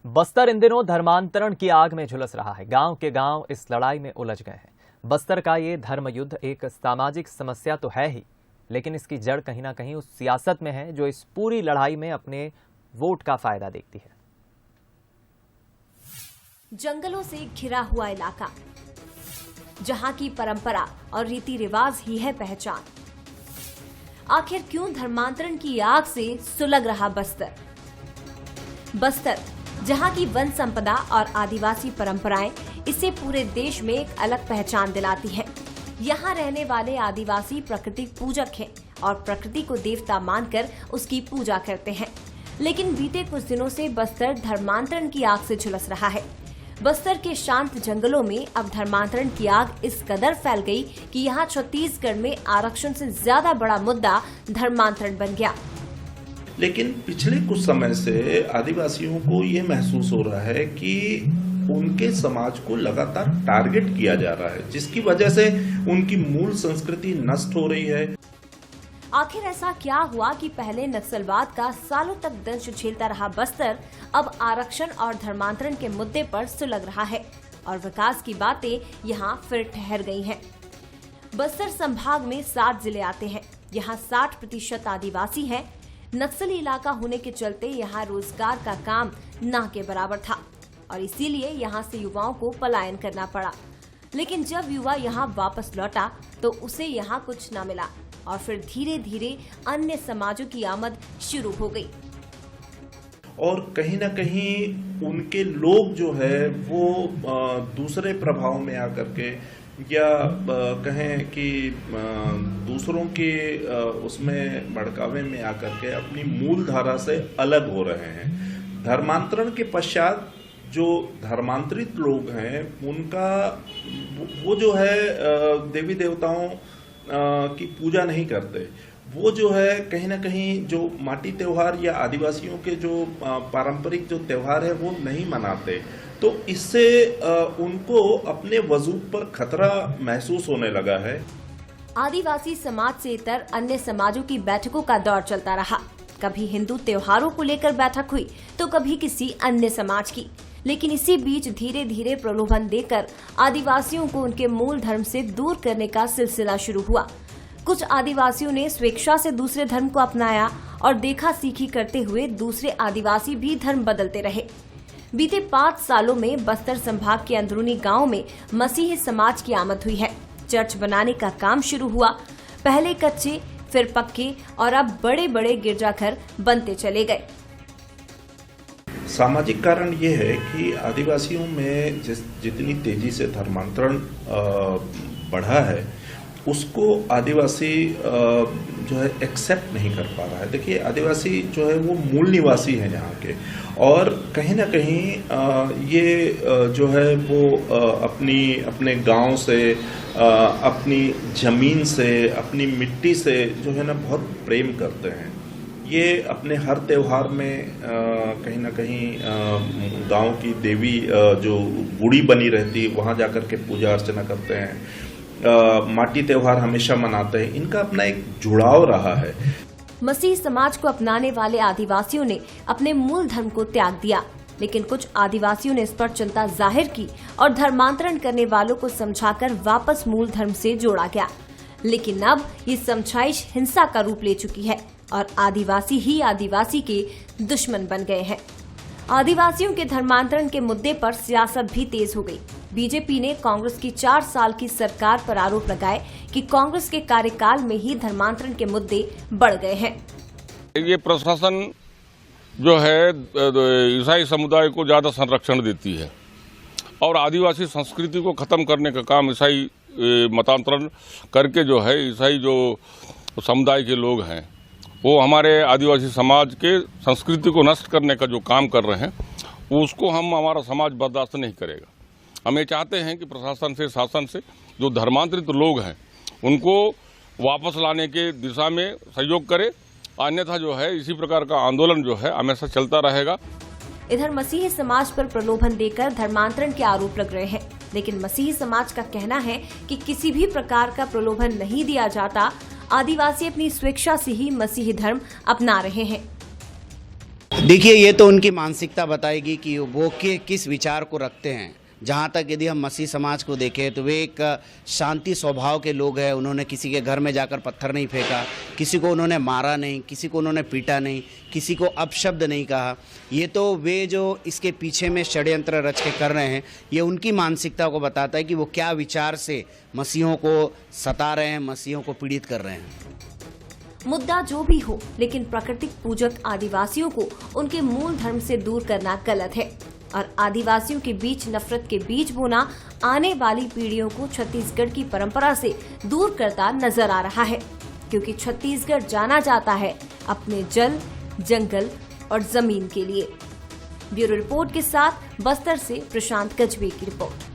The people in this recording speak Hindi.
बस्तर इन दिनों धर्मांतरण की आग में झुलस रहा है। गांव के गांव इस लड़ाई में उलझ गए हैं। बस्तर का ये धर्म युद्ध एक सामाजिक समस्या तो है ही, लेकिन इसकी जड़ कहीं ना कहीं उस सियासत में है जो इस पूरी लड़ाई में अपने वोट का फायदा देखती है। जंगलों से घिरा हुआ इलाका, जहां की परंपरा और रीति रिवाज ही है पहचान। आखिर क्यों धर्मांतरण की आग से सुलग रहा बस्तर? बस्तर, जहां की वन संपदा और आदिवासी परंपराएं इसे पूरे देश में एक अलग पहचान दिलाती है। यहाँ रहने वाले आदिवासी प्रकृति पूजक हैं और प्रकृति को देवता मानकर उसकी पूजा करते हैं। लेकिन बीते कुछ दिनों से बस्तर धर्मांतरण की आग से झुलस रहा है। बस्तर के शांत जंगलों में अब धर्मांतरण की आग इस कदर फैल गई कि यहाँ छत्तीसगढ़ में आरक्षण से ज्यादा बड़ा मुद्दा धर्मांतरण बन गया। लेकिन पिछले कुछ समय से आदिवासियों को ये महसूस हो रहा है कि उनके समाज को लगातार टारगेट किया जा रहा है, जिसकी वजह से उनकी मूल संस्कृति नष्ट हो रही है। आखिर ऐसा क्या हुआ कि पहले नक्सलवाद का सालों तक दंश झेलता रहा बस्तर अब आरक्षण और धर्मांतरण के मुद्दे पर सुलग रहा है और विकास की बातें यहाँ फिर ठहर गई हैं। बस्तर संभाग में 7 जिले आते हैं। यहाँ 60% आदिवासी हैं। नक्सली इलाका होने के चलते यहाँ रोजगार का काम ना के बराबर था और इसीलिए यहाँ से युवाओं को पलायन करना पड़ा। लेकिन जब युवा यहाँ वापस लौटा तो उसे यहाँ कुछ न मिला और फिर धीरे धीरे अन्य समाजों की आमद शुरू हो गई और कहीं ना कहीं उनके लोग जो है वो दूसरे प्रभाव में आकर के या कहें कि दूसरों के उसमें भड़कावे में आकर के अपनी मूल धारा से अलग हो रहे हैं। धर्मांतरण के पश्चात जो धर्मांतरित लोग हैं उनका वो जो है देवी देवताओं की पूजा नहीं करते। वो जो है कहीं ना कहीं जो माटी त्योहार या आदिवासियों के जो पारंपरिक जो त्योहार है वो नहीं मनाते। तो इससे उनको अपने वजूद पर खतरा महसूस होने लगा है। आदिवासी समाज से इतर अन्य समाजों की बैठकों का दौर चलता रहा। कभी हिंदू त्योहारों को लेकर बैठक हुई तो कभी किसी अन्य समाज की। लेकिन इसी बीच धीरे धीरे प्रलोभन देकर आदिवासियों को उनके मूल धर्म से दूर करने का सिलसिला शुरू हुआ। कुछ आदिवासियों ने स्वेच्छा से दूसरे धर्म को अपनाया और देखा सीखी करते हुए दूसरे आदिवासी भी धर्म बदलते रहे। बीते 5 सालों में बस्तर संभाग के अंदरूनी गांव में मसीही समाज की आमद हुई है। चर्च बनाने का काम शुरू हुआ। पहले कच्चे, फिर पक्के और अब बड़े बड़े गिरजाघर बनते चले गए। सामाजिक कारण ये है कि आदिवासियों में जितनी तेजी से धर्मांतरण बढ़ा है उसको आदिवासी जो है एक्सेप्ट नहीं कर पा रहा है। देखिए, आदिवासी जो है वो मूल निवासी है यहाँ के और कहीं ना कहीं ये जो है वो अपने गांव से, अपनी जमीन से, अपनी मिट्टी से जो है ना बहुत प्रेम करते हैं। ये अपने हर त्योहार में कहीं ना कहीं गांव की देवी जो बूढ़ी बनी रहती वहां जाकर के पूजा अर्चना करते हैं। माटी त्योहार हमेशा मनाते हैं। इनका अपना एक जुड़ाव रहा है। मसीह समाज को अपनाने वाले आदिवासियों ने अपने मूल धर्म को त्याग दिया, लेकिन कुछ आदिवासियों ने इस पर चिंता जाहिर की और धर्मांतरण करने वालों को समझाकर वापस मूल धर्म से जोड़ा गया। लेकिन अब ये समझाइश हिंसा का रूप ले चुकी है और आदिवासी ही आदिवासी के दुश्मन बन गए हैं। आदिवासियों के धर्मांतरण के मुद्दे पर सियासत भी तेज हो गई। बीजेपी ने कांग्रेस की 4 साल की सरकार पर आरोप लगाए कि कांग्रेस के कार्यकाल में ही धर्मांतरण के मुद्दे बढ़ गए हैं। ये प्रशासन जो है ईसाई समुदाय को ज्यादा संरक्षण देती है और आदिवासी संस्कृति को खत्म करने का काम ईसाई मतांतरण करके जो है ईसाई जो समुदाय के लोग हैं वो हमारे आदिवासी समाज के संस्कृति को नष्ट करने का जो काम कर रहे हैं उसको हमारा समाज बर्दाश्त नहीं करेगा। हम ये चाहते हैं कि प्रशासन से, शासन से जो धर्मांतरित लोग हैं उनको वापस लाने के दिशा में सहयोग करे, अन्यथा जो है इसी प्रकार का आंदोलन जो है हमेशा चलता रहेगा। इधर मसीही समाज पर प्रलोभन देकर धर्मांतरण के आरोप लग रहे हैं, लेकिन मसीही समाज का कहना है कि किसी भी प्रकार का प्रलोभन नहीं दिया जाता। आदिवासी अपनी स्वेच्छा से ही मसीही धर्म अपना रहे हैं। देखिए, ये तो उनकी मानसिकता बताएगी कि वो किस विचार को रखते हैं। जहाँ तक यदि हम मसीह समाज को देखें तो वे एक शांति स्वभाव के लोग हैं। उन्होंने किसी के घर में जाकर पत्थर नहीं फेंका, किसी को उन्होंने मारा नहीं, किसी को उन्होंने पीटा नहीं, किसी को अपशब्द नहीं कहा। ये तो वे जो इसके पीछे में षड्यंत्र रच के कर रहे हैं, ये उनकी मानसिकता को बताता है कि वो क्या विचार से मसीहों को सता रहे हैं, मसीहों को पीड़ित कर रहे हैं। मुद्दा जो भी हो, लेकिन प्राकृतिक पूजक आदिवासियों को उनके मूल धर्म से दूर करना गलत है और आदिवासियों के बीच नफरत के बीज बोना आने वाली पीढ़ियों को छत्तीसगढ़ की परंपरा से दूर करता नजर आ रहा है, क्योंकि छत्तीसगढ़ जाना जाता है अपने जल, जंगल और जमीन के लिए। ब्यूरो रिपोर्ट के साथ बस्तर से प्रशांत गजबे की रिपोर्ट।